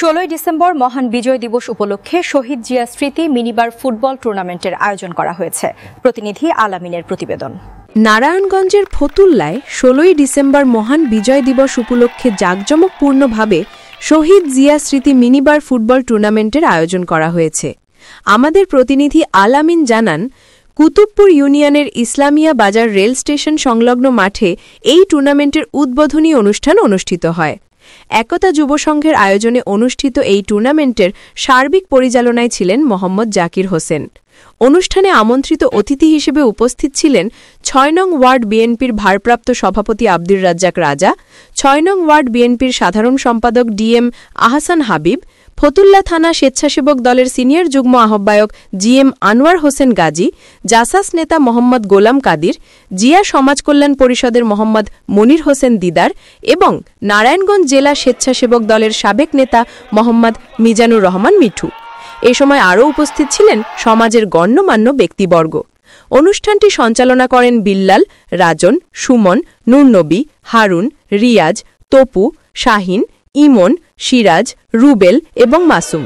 16 December মহান বিজয় দিবস উপলক্ষে শহীদ জিয়া স্মৃতি মিনিবার ফুটবল টুর্নামেন্টের আয়োজন করা হয়েছে। প্রতিনিধি আলামিনের প্রতিবেদন। নারায়ণগঞ্জের ফতুল্লায় 16 ডিসেম্বর মহান বিজয় দিবস উপলক্ষে জাঁকজমকপূর্ণভাবে শহীদ জিয়া স্মৃতি মিনিবার ফুটবল টুর্নামেন্টের আয়োজন করা হয়েছে। আমাদের প্রতিনিধি আলামিন জানান, কুতুবপুর ইউনিয়নের ইসলামিয়া বাজার রেল স্টেশন সংলগ্ন মাঠে এই টুর্নামেন্টের উদ্বোধনী অনুষ্ঠান অনুষ্ঠিত হয়। একতা যুব সংঘের আয়োজনে অনুষ্ঠিত এই টুর্নামেন্টের সার্বিক পরিচালনায় ছিলেন মোহাম্মদ জাকির হোসেন। অনুষ্ঠানে আমন্ত্রিত অতিথি হিসেবে উপস্থিত ছিলেন ৬ নং ওয়ার্ড বিএনপির ভারপ্রাপ্ত সভাপতি আব্দুর রাজ্জাক রাজা, ৬ নং ওয়ার্ড বিএনপির সাধারণ সম্পাদক ডিএম আহসান হাবিব, ফতুল্লা থানা স্বেচ্ছাসেবক দলের সিনিয়র যুগ্ম আহ্বায়ক জিএম আনোয়ার হোসেন গাজী, জাসাস নেতা মোহাম্মদ গোলাম কাদির, জিয়া সমাজ কল্যাণ পরিষদের মোহাম্মদ মনির হোসেন দিদার এবং নারায়ণগঞ্জ জেলা স্বেচ্ছাসেবক দলের সাবেক নেতা মোহাম্মদ মিজানুর রহমান মিঠু। এ সময় আরও উপস্থিত ছিলেন সমাজের গণ্যমান্য ব্যক্তিবর্গ। অনুষ্ঠানটি সঞ্চালনা করেন বিল্লাল, রাজন, সুমন, নূরনবী, হারুন, রিয়াজ, তপু, শাহিন, ইমন, সিরাজ, রুবেল এবং মাসুম।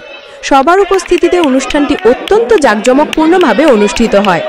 সবার উপস্থিতিতে অনুষ্ঠানটি অত্যন্ত জাঁকজমকপূর্ণভাবে অনুষ্ঠিত হয়।